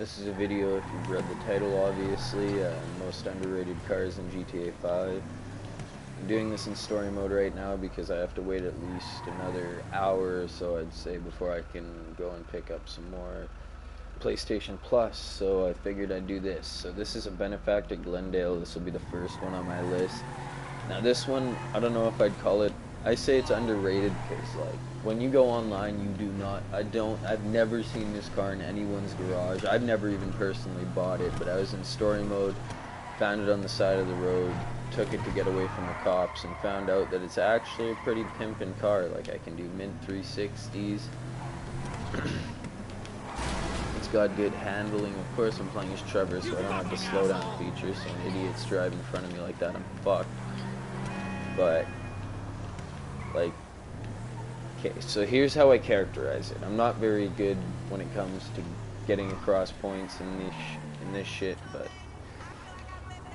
This is a video, if you've read the title obviously, most underrated cars in GTA 5. I'm doing this in story mode right now because I have to wait at least another hour or so, I'd say, before I can go and pick up some more PlayStation Plus, so I figured I'd do this. So this is a benefactor Glendale. This will be the first one on my list. Now this one, I don't know if I'd call it, I say it's underrated because, like, when you go online, you do not, I've never seen this car in anyone's garage. I've never even personally bought it, but I was in story mode, found it on the side of the road, took it to get away from the cops, and found out that it's actually a pretty pimpin' car. Like, I can do mint 360s. It's got good handling. Of course, I'm playing as Trevor, so I don't have the slowdown feature, so an idiot's driving in front of me like that, I'm fucked. But, like, okay, so here's how I characterize it. I'm not very good when it comes to getting across points in this shit, but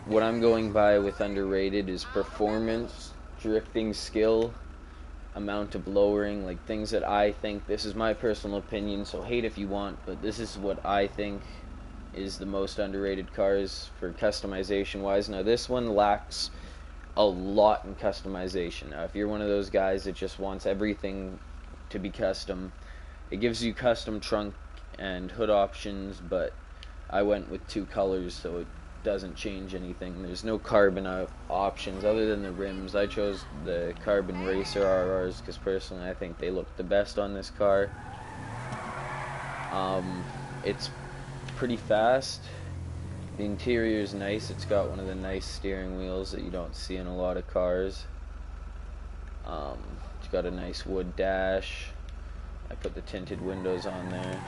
what I'm going by with underrated is performance, drifting skill, amount of lowering, like things that I think, this is my personal opinion, so hate if you want, but this is what I think is the most underrated cars for customization wise. Now this one lacks a lot in customization. Now if you're one of those guys that just wants everything to be custom, it gives you custom trunk and hood options, but I went with 2 colors, so it doesn't change anything. There's no carbon options other than the rims. I chose the carbon racer RRs because personally I think they look the best on this car. It's pretty fast. The interior is nice. It's got one of the nice steering wheels that you don't see in a lot of cars. It's got a nice wood dash. I put the tinted windows on there.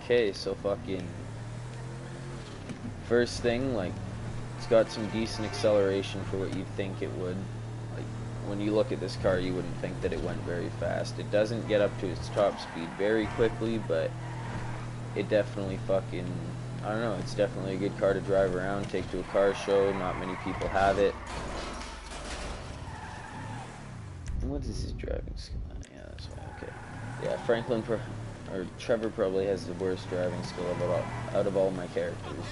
Okay, so fucking first thing, like, it's got some decent acceleration for what you'd think it would. Like, when you look at this car, you wouldn't think that it went very fast. It doesn't get up to its top speed very quickly, but it definitely fucking, I don't know, it's definitely a good car to drive around, take to a car show. Not many people have it. What is his driving skill? Yeah, that's why, okay. Yeah, Trevor probably has the worst driving skill out of all my characters.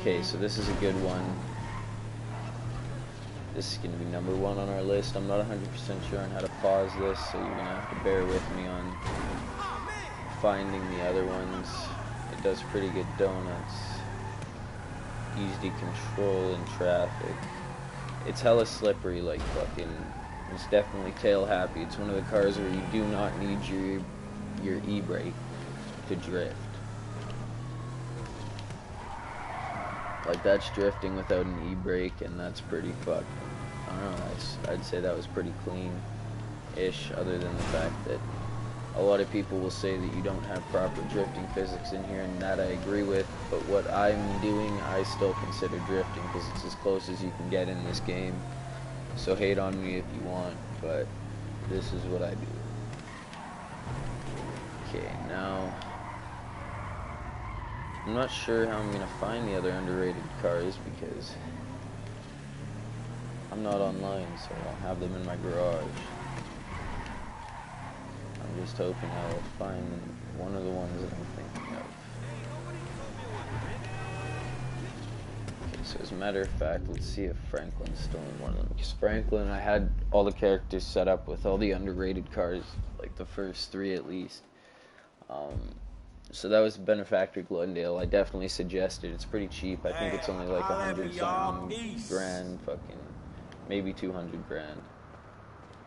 Okay, so this is a good one. This is going to be number 1 on our list. I'm not 100% sure on how to pause this, so you're going to have to bear with me on finding the other ones. It does pretty good donuts. Easy to control in traffic. It's hella slippery, like fucking, it's definitely tail happy. It's one of the cars where you do not need your e-brake to drift. Like, that's drifting without an e-brake, and that's pretty fucked. I don't know, I'd say that was pretty clean-ish, other than the fact that a lot of people will say that you don't have proper drifting physics in here, and that I agree with, but what I'm doing, I still consider drifting, because it's as close as you can get in this game. So hate on me if you want, but this is what I do. Okay, now I'm not sure how I'm going to find the other underrated cars because I'm not online, so I don't have them in my garage. I'm just hoping I will find one of the ones that I'm thinking of. Okay, so as a matter of fact, let's see if Franklin's still in one of them. Because Franklin, I had all the characters set up with all the underrated cars, like the first 3 at least. So that was Benefactor Glendale. I definitely suggest it. It's pretty cheap. I think it's only like 100 something grand, fucking maybe 200 grand.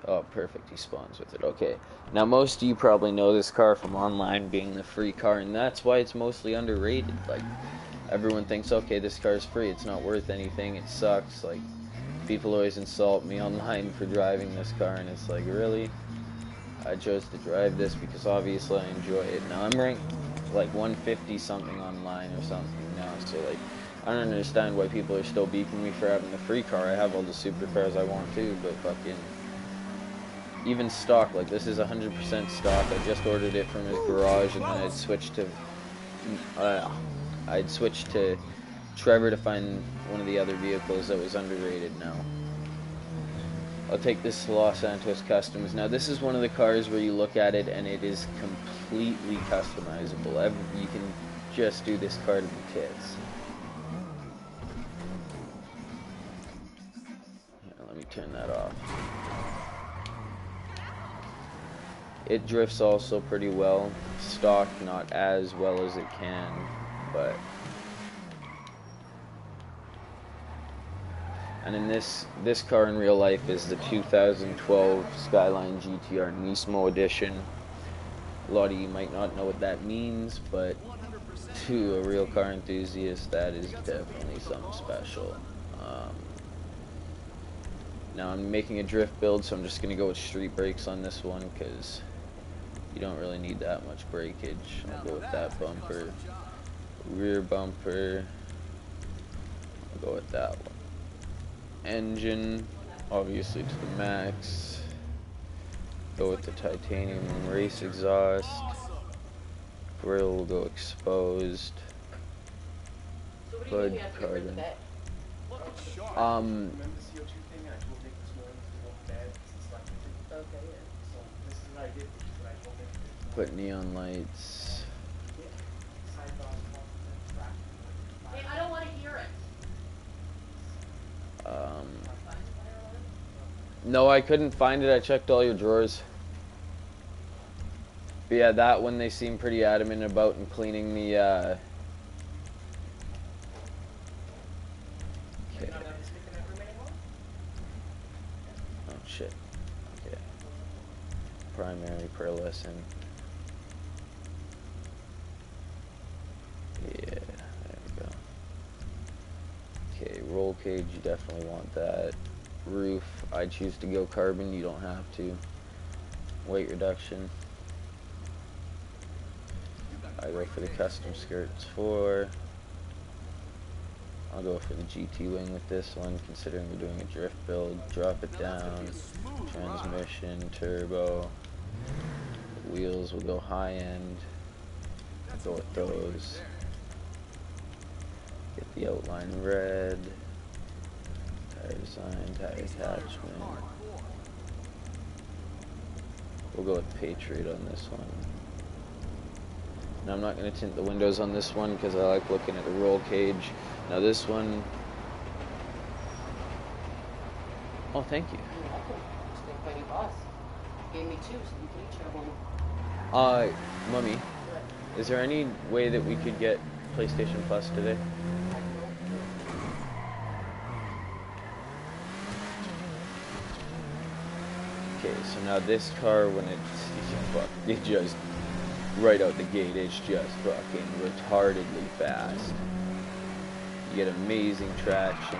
Oh, perfect. He spawns with it. Okay. Now, most of you probably know this car from online being the free car, and that's why it's mostly underrated. Like, everyone thinks, okay, this car's free. It's not worth anything. It sucks. Like, people always insult me online for driving this car, and it's like, really? I chose to drive this because obviously I enjoy it. Now, I'm ranked like 150 something online or something now, so like, I don't understand why people are still beefing me for having the free car. I have all the supercars I want too, but fucking, even stock, like this is 100% stock. I just ordered it from his garage, and then I'd switched to Trevor to find one of the other vehicles that was underrated now. I'll take this Los Santos Customs. Now this is one of the cars where you look at it and it is completely customizable. You can just do this car to the tits. Let me turn that off. It drifts also pretty well. Stock, not as well as it can, but... And in this car in real life is the 2012 Skyline GTR Nismo Edition. A lot of you might not know what that means, but to a real car enthusiast, that is definitely something special. Now I'm making a drift build, so I'm just going to go with street brakes on this one, because you don't really need that much breakage. I'll go with that bumper. Rear bumper. I'll go with that one. Engine, obviously to the max. Go with the titanium race exhaust. Grill will go exposed. Hood carbon. Put neon lights. Hey, I don't want to hear it. No, I couldn't find it. I checked all your drawers. But yeah, that one they seem pretty adamant about in cleaning the, Okay. Oh, shit. Okay. Primary pearlescent. Yeah, there we go. Okay, roll cage, you definitely want that. Roof, I choose to go carbon, you don't have to. Weight reduction. I go for the custom skirts 4. I'll go for the GT wing with this one, considering we're doing a drift build. Drop it down. Transmission, turbo. The wheels will go high end. I'll go with those. Get the outline red. Tire design, tire attachment. We'll go with Patriot on this one. Now I'm not going to tint the windows on this one because I like looking at the roll cage. Now this one... Oh, thank you. You're welcome. Just like my new boss. Gave me 2, so you can each have one. Mummy, What? is there any way that we could get PlayStation Plus today? Okay, so now this car, when it just, right out the gate, it's just fucking retardedly fast. You get amazing traction.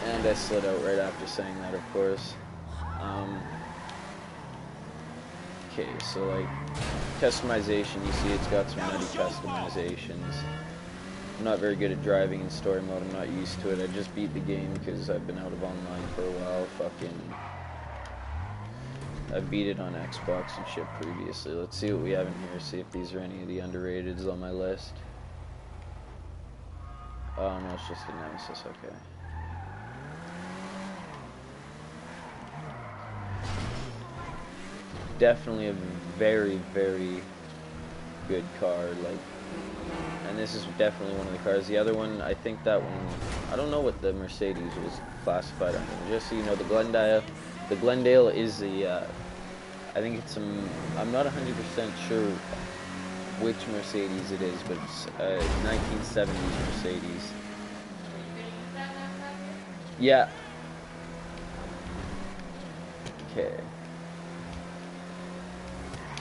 And I slid out right after saying that, of course. Okay, so like, customization, you see it's got some nutty customizations. I'm not very good at driving in story mode, I'm not used to it. I just beat the game because I've been out of online for a while. I beat it on Xbox and shit previously. Let's see what we have in here, see if these are any of the underrateds on my list. Oh no, it's just a Nemesis, okay. Definitely a very, very good car, like, and this is definitely one of the cars. The other one, I think that one, I don't know what the Mercedes was classified under. Just so you know, the Glendale is the, I think it's some, I'm not 100% sure which Mercedes it is, but it's a 1970s Mercedes. Yeah. Okay.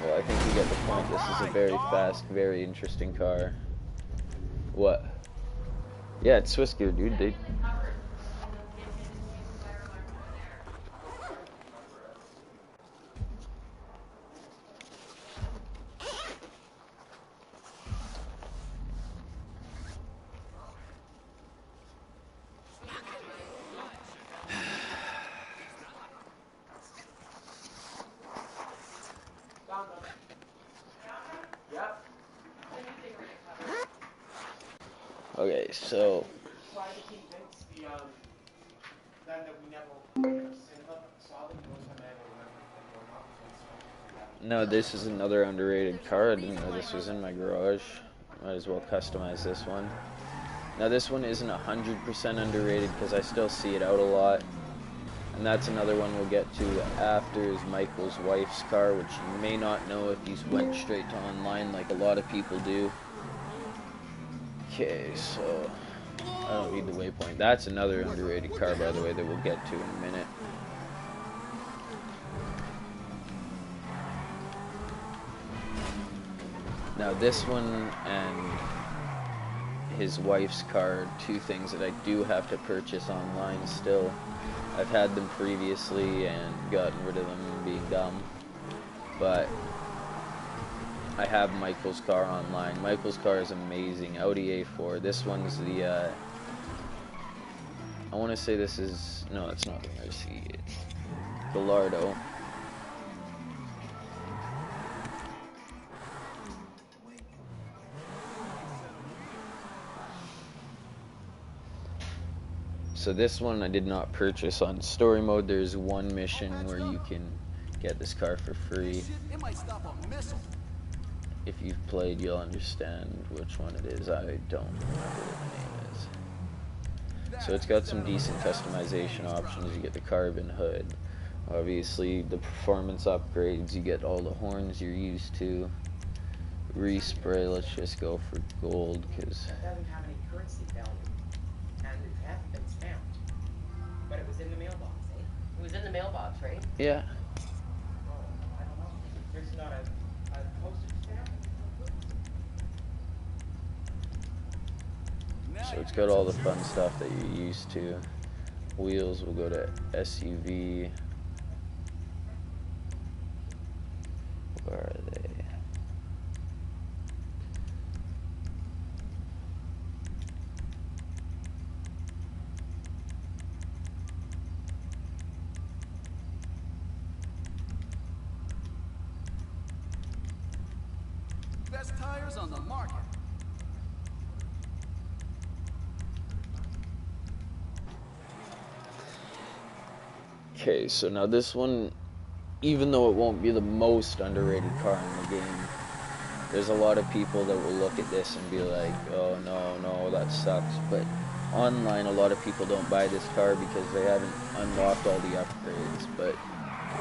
Well, I think you get the point. This is a very fast, very interesting car. What? Yeah, it's Swiss gear, dude. Okay, so No, this is another underrated car. I didn't know this was in my garage. Might as well customize this one. Now this one isn't 100% underrated because I still see it out a lot. And that's another one we'll get to after, is Michael's wife's car, which you may not know if you went straight to online like a lot of people do. Okay, so I don't need the waypoint. That's another underrated car, by the way, that we'll get to in a minute. Now this one and his wife's car, two things that I do have to purchase online still. I've had them previously and gotten rid of them being dumb, but I have Michael's car online. Michael's car is amazing. Audi A4. This one's the I want to say this is, no, it's not the Mercy, it's Gallardo. So this one I did not purchase on story mode. There's one mission where you can get this car for free. If you've played, you'll understand which one it is. I don't remember what the name is. So it's got some decent customization options. You get the carbon hood. Obviously, the performance upgrades. You get all the horns you're used to. Respray, let's just go for gold, because It doesn't have any currency value. And it hasn't been stamped. But it was in the mailbox, eh? It was in the mailbox, right? yeah. Oh, I don't know. There's not a postage stamp? So it's got all the fun stuff that you're used to. Wheels will go to SUV. Where are they? Best tires on the market. Okay, so now this one, even though it won't be the most underrated car in the game, there's a lot of people that will look at this and be like, oh no, that sucks. But online, a lot of people don't buy this car because they haven't unlocked all the upgrades. But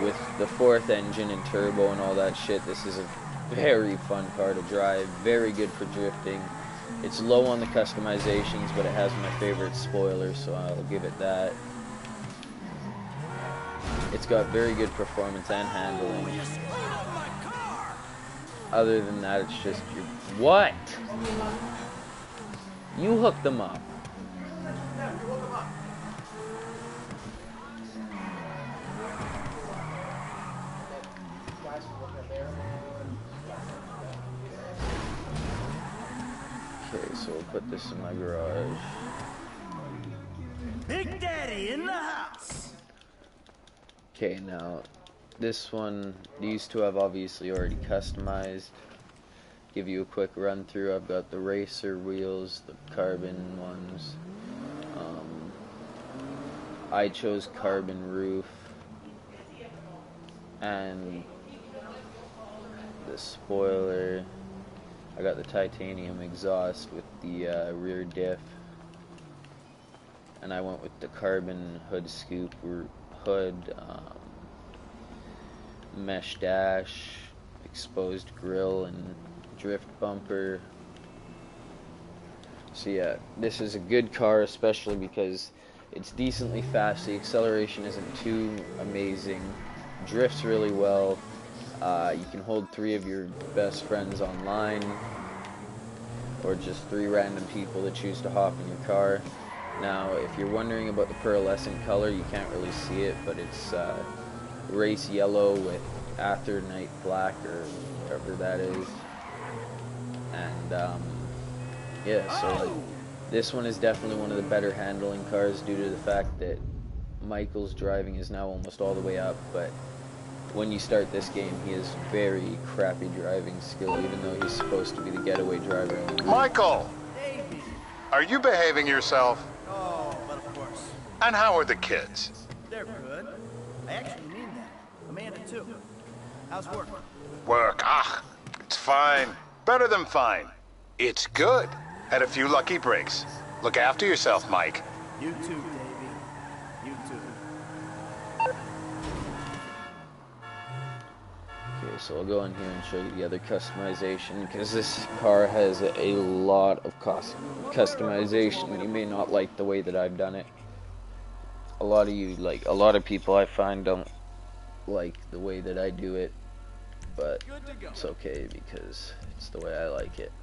with the 4th engine and turbo and all that shit, this is a very fun car to drive, very good for drifting. It's low on the customizations, but it has my favorite spoiler, so I'll give it that. It's got very good performance and handling. Other than that, it's just your... What? You hooked them up. Okay, so we'll put this in my garage. Big Daddy in the house. Okay, now this one, these two I've obviously already customized. Give you a quick run through. I've got the racer wheels, the carbon ones. I chose carbon roof and the spoiler. I got the titanium exhaust with the rear diff, and I went with the carbon hood scoop hood, mesh dash, exposed grille, and drift bumper. So yeah, this is a good car, especially because it's decently fast. The acceleration isn't too amazing, drifts really well. You can hold 3 of your best friends online, or just 3 random people that choose to hop in your car. Now, if you're wondering about the pearlescent color, you can't really see it, but it's race yellow with after night black, or whatever that is. And yeah, so like, this one is definitely one of the better handling cars due to the fact that Michael's driving is now almost all the way up, but when you start this game, he has very crappy driving skill, even though he's supposed to be the getaway driver in the group. Michael! Are you behaving yourself? Oh, but of course. And how are the kids? They're good. I actually mean that. Amanda, too. How's work? Work, it's fine. Better than fine. It's good. Had a few lucky breaks. Look after yourself, Mike. You too, Davey. You too. Okay, so I'll go in here and show you the other customization, because this car has a lot of customization. You may not like the way that I've done it. A lot of people I find don't like the way that I do it, but it's okay because it's the way I like it.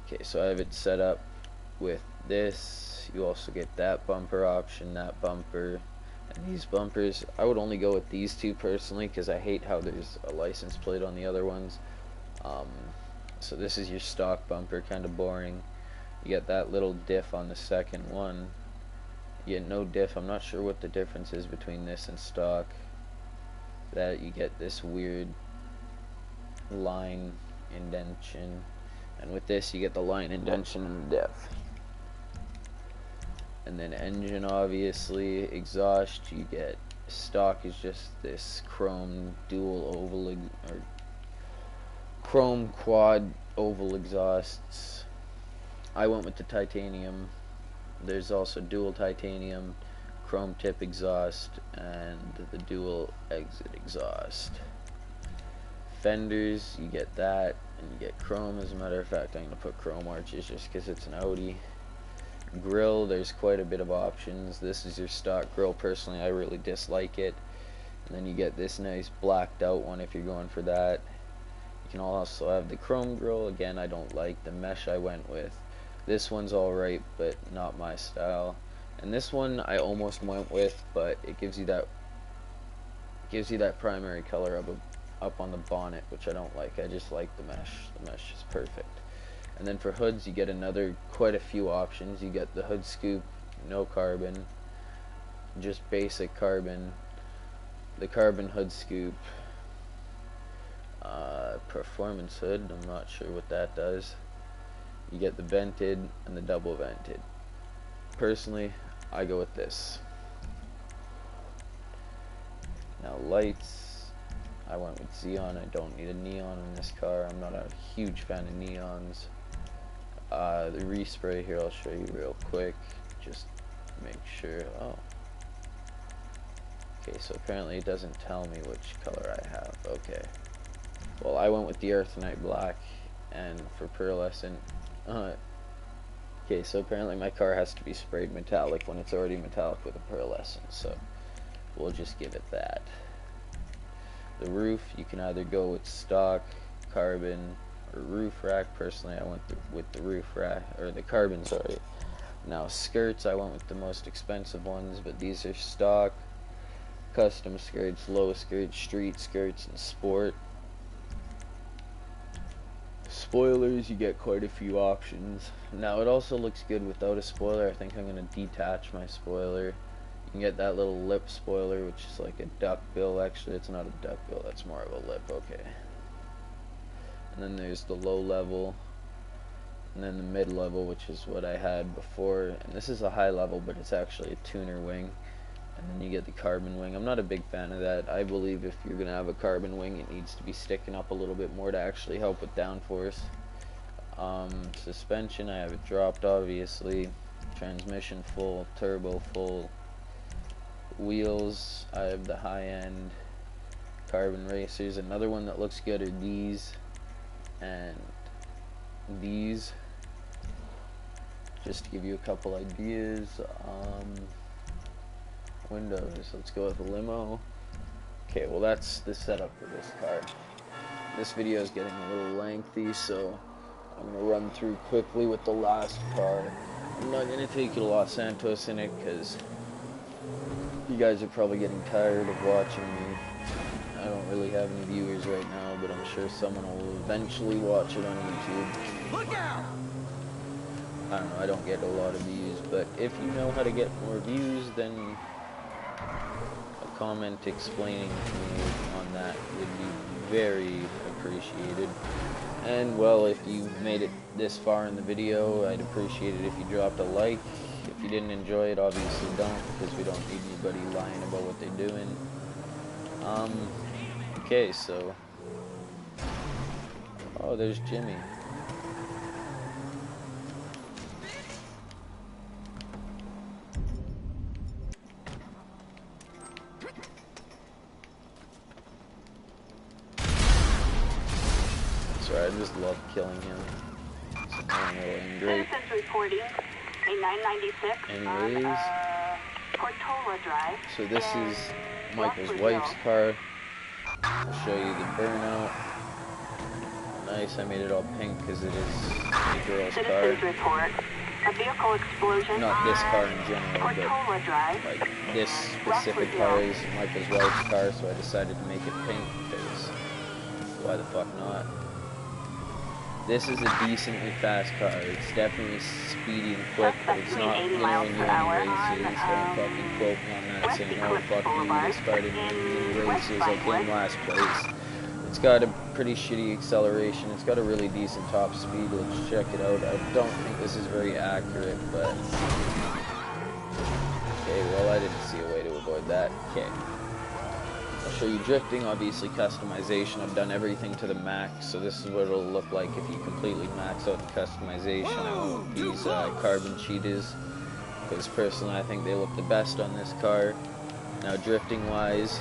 Okay, so I have it set up with this. You also get that bumper option, that bumper, and these bumpers. I would only go with these two personally because I hate how there's a license plate on the other ones. So this is your stock bumper, kind of boring. You get that little diff on the second one. You get no diff. I'm not sure what the difference is between this and stock. That you get this weird line indentation, and with this you get the line indentation and the diff. And then engine, obviously. Exhaust, you get stock is just this chrome dual oval or chrome quad oval exhausts. I went with the titanium. There's also dual titanium, chrome tip exhaust, and the dual exit exhaust. Fenders, you get that, and you get chrome. As a matter of fact, I'm going to put chrome arches just because it's an Audi. Grill, there's quite a bit of options. This is your stock grill. Personally, I really dislike it. And then you get this nice blacked out one if you're going for that. You can also have the chrome grill. Again, I don't like the mesh I went with. This one's alright, but not my style. And this one I almost went with, but it gives you that primary color up on the bonnet, which I don't like. I just like the mesh. The mesh is perfect. And then for hoods, you get quite a few options. You get the hood scoop, no carbon, just basic carbon, the carbon hood scoop, performance hood. I'm not sure what that does. You get the vented and the double vented. Personally, I go with this. Now lights, I went with Xeon. I don't need a neon in this car. I'm not a huge fan of neons. The respray here, I'll show you real quick. Just make sure. Oh. Okay, so apparently it doesn't tell me which color I have. Okay. Well, I went with the Earthenite black, and for pearlescent. Okay, so apparently my car has to be sprayed metallic when it's already metallic with a pearlescent, so we'll just give it that. The roof, you can either go with stock, carbon, or roof rack. Personally, I went with the roof rack, or the carbon, sorry. Now skirts, I went with the most expensive ones, but these are stock, custom skirts, low skirts, street skirts, and sport. Spoilers, you get quite a few options. Now it also looks good without a spoiler. I think I'm going to detach my spoiler. You can get that little lip spoiler, which is like a duck bill. Actually, it's not a duck bill, that's more of a lip. Okay. And then there's the low level, and then the mid level, which is what I had before. And this is a high level, but it's actually a tuner wing. And then you get the carbon wing. I'm not a big fan of that. I believe if you're going to have a carbon wing, it needs to be sticking up a little bit more to actually help with downforce. Suspension, I have it dropped, obviously. Transmission full, turbo full. Wheels, I have the high-end carbon racers. Another one that looks good are these and these. Just to give you a couple ideas. Windows, let's go with a limo. Okay, well that's the setup for this car. This video is getting a little lengthy, so I'm going to run through quickly with the last car. I'm not going to take you to Los Santos in it because you guys are probably getting tired of watching me. I don't really have any viewers right now, but I'm sure someone will eventually watch it on YouTube. Look out! I don't know, I don't get a lot of views, but if you know how to get more views, then a comment explaining to me on that would be very appreciated. And well, if you made it this far in the video, I'd appreciate it if you dropped a like If you didn't enjoy it, obviously don't, because we don't need anybody lying about what they're doing. Okay, so... Oh, there's Jimmy. Sorry, I just love killing him. It's annoying and great. Citizens reporting a 996 Anyways, on Portola Drive. so this is Michael's wife's car. I'll show you the burnout. Nice, I made it all pink because it is a girl's car. Citizens report a vehicle explosion. Not this car in general, Portola but Drive. like this specific car is Michael's wife's car, so I decided to make it pink because why the fuck not? This is a decently fast car. It's definitely speedy and quick, but it's not anywhere near any races. Don't fucking quote me on that saying, oh fuck me, this car didn't win any races, I came last place. It's got a pretty shitty acceleration. It's got a really decent top speed. Let's check it out. I don't think this is very accurate, but... Okay, well I didn't see a way to avoid that. Okay. I'll show you drifting, obviously customization. I've done everything to the max, so this is what it'll look like if you completely max out the customization. I went with these carbon cheetahs, because personally I think they look the best on this car. Now drifting wise,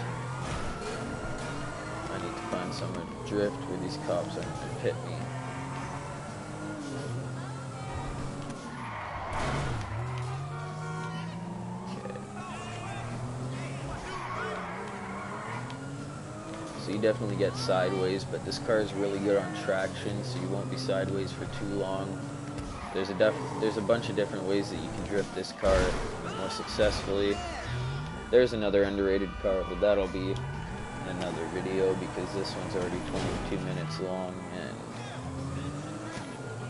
I need to find somewhere to drift where these cops aren't going to pit me. So you definitely get sideways, but this car is really good on traction, so you won't be sideways for too long. There's a bunch of different ways that you can drift this car more successfully. There's another underrated car, but that'll be another video because this one's already 22 minutes long, and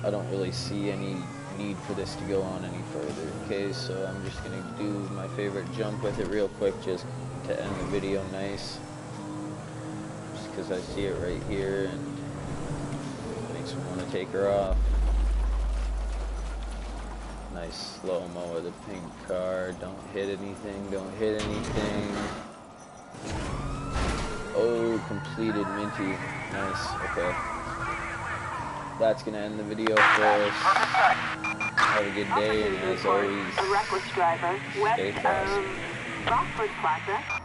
I don't really see any need for this to go on any further. Okay, so I'm just gonna do my favorite jump with it real quick just to end the video nice. Because I see it right here and it makes me want to take her off. Nice slow-mo of the pink car. Don't hit anything, don't hit anything. Oh, completed Minty. Nice, okay. That's gonna end the video for us. Have a good day, and as always, a reckless driver stay fast. Rockford Plaza.